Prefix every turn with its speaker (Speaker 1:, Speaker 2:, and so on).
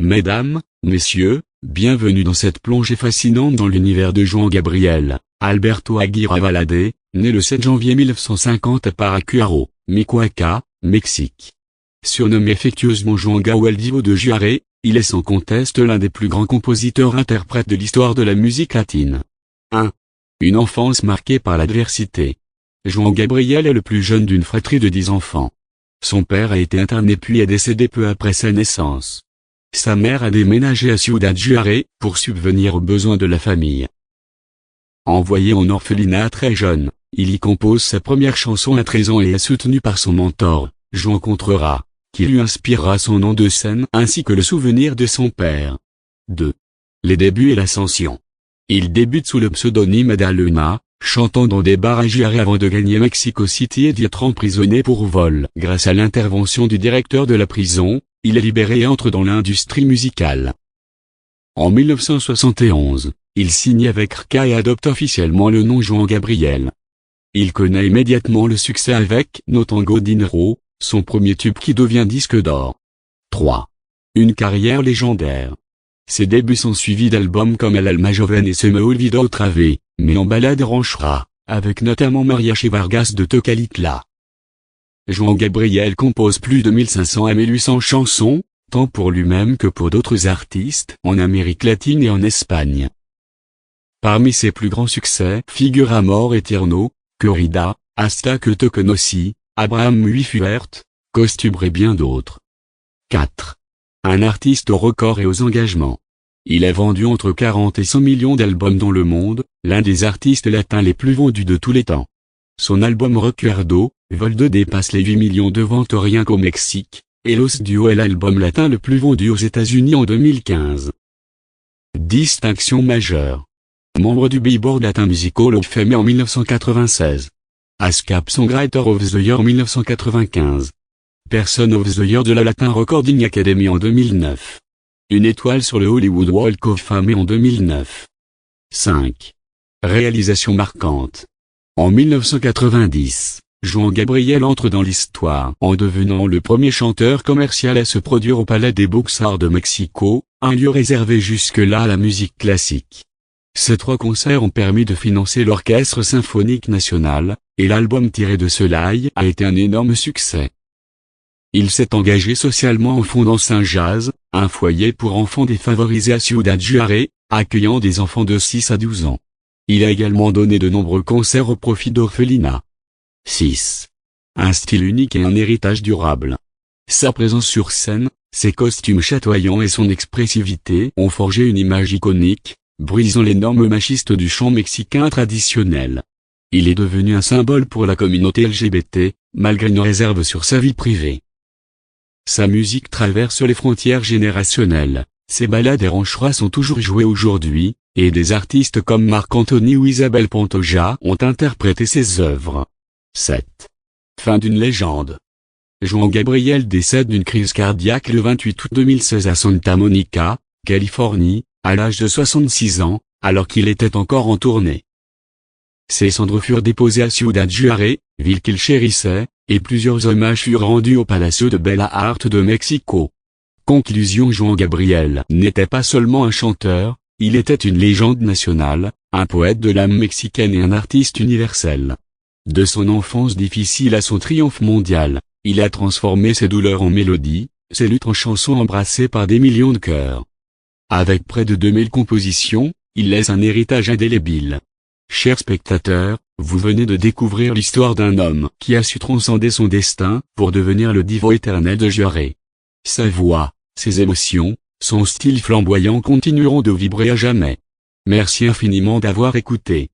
Speaker 1: Mesdames, messieurs, bienvenue dans cette plongée fascinante dans l'univers de Juan Gabriel, Alberto Aguirre Valadez, né le 7 janvier 1950 à Paracuaro, Michoacán, Mexique. Surnommé affectueusement Juanga ou El Divo de Juarez, il est sans conteste l'un des plus grands compositeurs-interprètes de l'histoire de la musique latine. 1. Une enfance marquée par l'adversité. Juan Gabriel est le plus jeune d'une fratrie de 10 enfants. Son père a été interné puis est décédé peu après sa naissance. Sa mère a déménagé à Ciudad Juárez pour subvenir aux besoins de la famille. Envoyé en orphelinat très jeune, il y compose sa première chanson à 13 ans et est soutenu par son mentor, Juan Contrera, qui lui inspirera son nom de scène ainsi que le souvenir de son père. 2. Les débuts et l'ascension. Il débute sous le pseudonyme d'Aluna, chantant dans des bars à Juárez avant de gagner Mexico City et d'y être emprisonné pour vol. Grâce à l'intervention du directeur de la prison, il est libéré et entre dans l'industrie musicale. En 1971, il signe avec RCA et adopte officiellement le nom Juan Gabriel. Il connaît immédiatement le succès avec No Tango Dinero, son premier tube qui devient disque d'or. 3. Une carrière légendaire. Ses débuts sont suivis d'albums comme El Alma Joven et Se Me Olvidó Otra Vez, mais en balade ranchera, avec notamment Mariachi Vargas de Tocalitla. Juan Gabriel compose plus de 1500 à 1800 chansons, tant pour lui-même que pour d'autres artistes en Amérique latine et en Espagne. Parmi ses plus grands succès figurent Amor Eterno, Corrida, Hasta que te conocí, Abraham muy fuerte, Costumbre et bien d'autres. 4. Un artiste aux records et aux engagements. Il a vendu entre 40 et 100 millions d'albums dans le monde, l'un des artistes latins les plus vendus de tous les temps. Son album Recuerdo, Vol 2 dépasse les 8 millions de ventes rien qu'au Mexique, et Los Duo est l'album latin le plus vendu aux États-Unis en 2015. Distinction majeure. Membre du Billboard Latin Musical of Fame en 1996. ASCAP Songwriter of the Year en 1995. Person of the Year de la Latin Recording Academy en 2009. Une étoile sur le Hollywood Walk of Fame en 2009. 5. Réalisation marquante. En 1990, Juan Gabriel entre dans l'histoire en devenant le premier chanteur commercial à se produire au Palais des Beaux-Arts de Mexico, un lieu réservé jusque-là à la musique classique. Ces 3 concerts ont permis de financer l'Orchestre Symphonique National, et l'album tiré de cela a été un énorme succès. Il s'est engagé socialement en fondant Saint-Jazz, un foyer pour enfants défavorisés à Ciudad Juárez, accueillant des enfants de 6 à 12 ans. Il a également donné de nombreux concerts au profit d'orphelinats. 6. Un style unique et un héritage durable. Sa présence sur scène, ses costumes chatoyants et son expressivité ont forgé une image iconique, brisant les normes machistes du chant mexicain traditionnel. Il est devenu un symbole pour la communauté LGBT, malgré une réserve sur sa vie privée. Sa musique traverse les frontières générationnelles, ses ballades et rancheras sont toujours jouées aujourd'hui, et des artistes comme Marc Anthony ou Isabel Pantoja ont interprété ses œuvres. 7. Fin d'une légende. Juan Gabriel décède d'une crise cardiaque le 28 août 2016 à Santa Monica, Californie, à l'âge de 66 ans, alors qu'il était encore en tournée. Ses cendres furent déposées à Ciudad Juárez, ville qu'il chérissait, et plusieurs hommages furent rendus au Palacio de Bella Art de Mexico. Conclusion. Juan Gabriel n'était pas seulement un chanteur, il était une légende nationale, un poète de l'âme mexicaine et un artiste universel. De son enfance difficile à son triomphe mondial, il a transformé ses douleurs en mélodies, ses luttes en chansons embrassées par des millions de cœurs. Avec près de 2000 compositions, il laisse un héritage indélébile. Chers spectateurs, vous venez de découvrir l'histoire d'un homme qui a su transcender son destin pour devenir le divo éternel de Juárez. Sa voix, ses émotions, son style flamboyant continueront de vibrer à jamais. Merci infiniment d'avoir écouté.